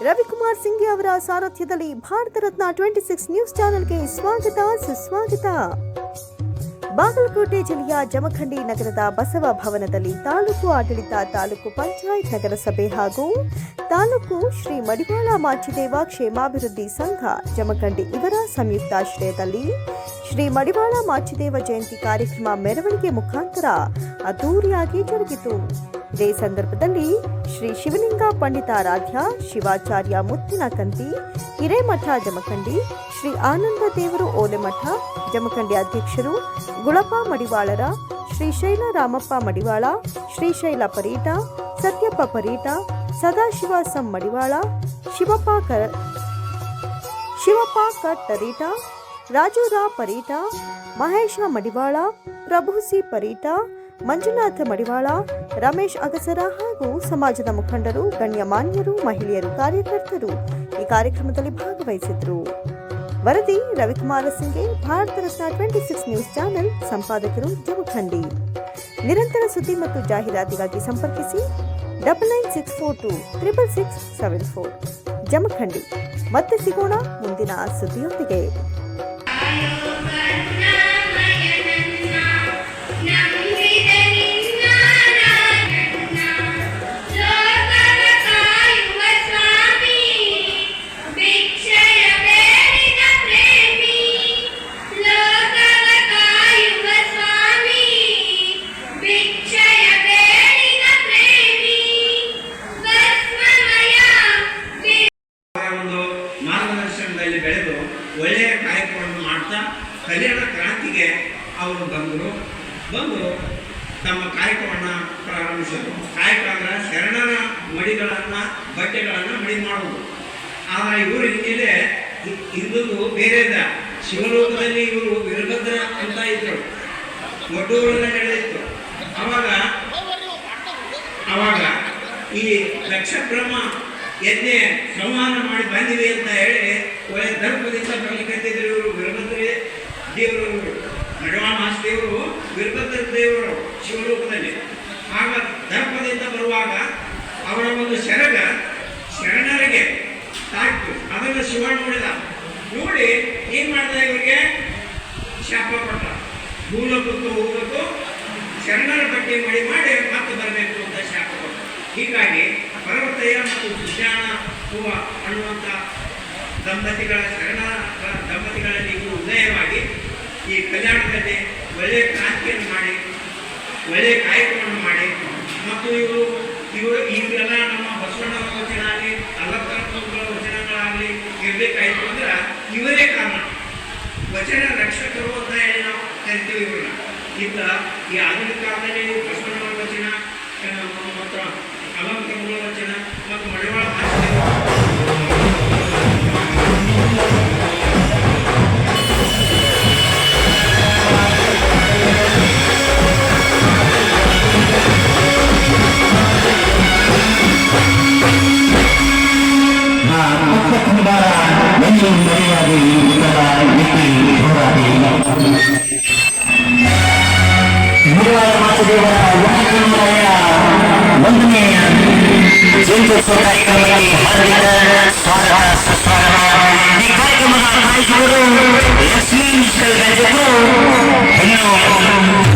ರವಿಕುಮಾರ್ ಸಿಂಘೆ ಅವರ ಸಾರಥ್ಯದಲ್ಲಿ ಭಾರತ ರತ್ನ 26 ನ್ಯೂಸ್ ಚಾನೆಲ್ಗೆ ಸ್ವಾಗತ ಸುಸ್ವಾಗತ. ಬಾಗಲಕೋಟೆ ಜಿಲ್ಲೆಯ ಜಮಖಂಡಿ ನಗರದ ಬಸವ ಭವನದಲ್ಲಿ ತಾಲೂಕು ಆಡಳಿತ, ತಾಲೂಕು ಪಂಚಾಯತ್, ನಗರಸಭೆ ಹಾಗೂ ತಾಲೂಕು ಶ್ರೀ ಮಡಿವಾಳ ಮಾಚಿದೇವ ಕ್ಷೇಮಾಭಿವೃದ್ಧಿ ಸಂಘ ಜಮಖಂಡಿ ಇವರ ಸಂಯುಕ್ತಾಶ್ರಯದಲ್ಲಿ ಶ್ರೀ ಮಡಿವಾಳ ಮಾಚಿದೇವ ಜಯಂತಿ ಕಾರ್ಯಕ್ರಮ ಮೆರವಣಿಗೆ ಮುಖಾಂತರ ಅದ್ದೂರಿಯಾಗಿ ಜರುಗಿತು. ಇದೇ ಸಂದರ್ಭದಲ್ಲಿ ಶ್ರೀ ಶಿವಲಿಂಗ ಪಂಡಿತಾರಾಧ್ಯ ಶಿವಾಚಾರ್ಯ ಮುತ್ತಿನಕಂತಿ ಹಿರೇಮಠ ಜಮಖಂಡಿ, ಶ್ರೀ ಆನಂದ ದೇವರು ಓಲೆಮಠ ಜಮಖಂಡಿ ಅಧ್ಯಕ್ಷರು ಗುಳಪ್ಪ ಮಡಿವಾಳರ, ಶ್ರೀಶೈಲ ರಾಮಪ್ಪ ಮಡಿವಾಳ, ಶ್ರೀಶೈಲ ಪರೀಟ, ಸತ್ಯಪ್ಪ ಪರೀಟ, ಸದಾಶಿವ ಸಂ ಮಡಿವಾಳ, ಶಿವಪ್ಪ ಕಟ್ಟರೀಟ, ರಾಜುರಾ ಪರೀಟ, ಮಹೇಶ ಮಡಿವಾಳ, ಪ್ರಭುಸಿ ಪರೀಟ, ಮಂಜುನಾಥ ಮಡಿವಾಳ, ರಮೇಶ್ ಅಗಸರ ಹಾಗೂ ಸಮಾಜದ ಮುಖಂಡರು, ಗಣ್ಯಮಾನ್ಯರು, ಮಹಿಳೆಯರು, ಕಾರ್ಯಕರ್ತರು ಈ ಕಾರ್ಯಕ್ರಮದಲ್ಲಿ ಭಾಗವಹಿಸಿದ್ರು. ವರದಿ ರವಿಕುಮಾರ ಸಿಂಘೆ, ಭಾರತ ರತ್ನ 26 ನ್ಯೂಸ್ ಚಾನೆಲ್, ಸಂಪಾದಕರು ಜಮಖಂಡಿ. ನಿರಂತರ ಸುದ್ದಿ ಮತ್ತು ಜಾಹೀರಾತಿಗಾಗಿ ಸಂಪರ್ಕಿಸಿ 99642 66674 ಜಮಖಂಡಿ. ಮತ್ತೆ ಸಿಗೋಣ ಮುಂದಿನ ಸುದ್ದಿಯೊಂದಿಗೆ. ಮಾರ್ಗದರ್ಶನದಲ್ಲಿ ಬೆಳೆದು ಒಳ್ಳೆಯ ಕಾರ್ಯಕ್ರಮವನ್ನು ಮಾಡ್ತಾ ಕಲ್ಯಾಣ ಕ್ರಾಂತಿಗೆ ಅವರು ಬಂದು ತಮ್ಮ ಕಾರ್ಯಕ್ರಮವನ್ನು ಪ್ರಾರಂಭಿಸಿದರು. ಕಾಯಕ ಅಂದರೆ ಶರಣರ ಮಡಿಗಳನ್ನು, ಬಟ್ಟೆಗಳನ್ನು ಮಡಿ ಮಾಡುವುದು. ಆದರೆ ಇವರು ಹಿಂದೆ ಇದ್ದುದು ಬೇರೆ ಇದೆ. ಶಿವಲೋಕದಲ್ಲಿ ಇವರು ವೀರಭದ್ರ ಅಂತ ಇದ್ರು, ಒಡ್ಡೂರಲ್ಲಿ ನಡೆದಿತ್ತು. ಅವಾಗ ಈ ಲಕ್ಷ ಬ್ರಹ್ಮ ಯಜ್ಞೆ ಸಂಹಾರ ಮಾಡಿ ಬಂದಿವೆ ಅಂತ ಹೇಳಿ ಒಳ್ಳೆ ದರ್ಪದಿಂದ ಬರಲಿಕ್ಕಂತಿದ್ರು ಇವರು. ವೀರಭದ್ರ ದೇವರು, ಮಡಿವಾಳ ಮಾಚಿದೇವರು ವೀರಭದ್ರ ದೇವರು ಶಿವಲೋಕದಲ್ಲಿ. ಆಗ ದರ್ಪದಿಂದ ಬರುವಾಗ ಅವರ ಒಂದು ಸೆರಗ ಶರಣರಿಗೆ ತಾಕಿತು. ಅದನ್ನು ಶಿವ ನೋಡಿ ಏನ್ ಮಾಡಿದ, ಇವರಿಗೆ ಶಾಪ ಕೊಟ್ಟ, ಭೂಲೋಕಕ್ಕೂ ಹೋಗಬೇಕು, ಶರಣರ ಬಟ್ಟೆ ಮಡಿ ಮಾಡಿ ಮತ್ತೆ ಬರಬೇಕು ಅಂತ ಶಾಪ ಕೊಟ್ಟ. ಹೀಗಾಗಿ ಪರ್ವತಯ್ಯ ಮತ್ತು ವಿಜ್ಞಾನ ಹೂವ ಅನ್ನುವಂಥ ಶರಣರ ದಂಪತಿಗಳಲ್ಲಿ ಇವರು ಉದಯವಾಗಿ ಈ ಕಲ್ಯಾಣದಲ್ಲಿ ಒಳ್ಳೆಯ ಕ್ರಾಂತಿಯನ್ನು ಮಾಡಿ, ಒಳ್ಳೆಯ ಕಾಯಕವನ್ನು ಮಾಡಿ, ಮತ್ತು ಇವೆಲ್ಲ ನಮ್ಮ ಬಸವಣ್ಣನ ವಚನ ಆಗಲಿ, ಅಲ್ಲಕ್ಕರ ವಚನಗಳಾಗಲಿ ಇರಬೇಕಾಯಿತು ಅಂದ್ರೆ ಇವರೇ ಕಾರಣ. ವಚನ ರಕ್ಷಕರು ಅಂತ ಹೇಳಿ ನಾವು ಕರಿತೀವಿ ಇವ್ರನ್ನ. ಈ ಆಧುನಿಕ ಕಾಲದಲ್ಲಿ ಬಸವಣ್ಣನ ವಚನ ಮತ್ತು ಅಲಂಕರಗಳ ವಚನ ಮತ್ತು ಮಡಿವಾಳ ಒಂದನೆಯ ಜಯಂತ್ಯೋತ್ಸವ ಕಾರ್ಯಕ್ರಮಕ್ಕೆ ಹಾರ್ದಿಕ ಸ್ವಾಗತ ಸುಸ್ವಾಗತ. ಈ ಕಾರ್ಯಕ್ರಮದ ನಾಯಕರು ಲಕ್ಷ್ಮೀ ಮಿಶ್ರ ಧನ್ಯವಾದ.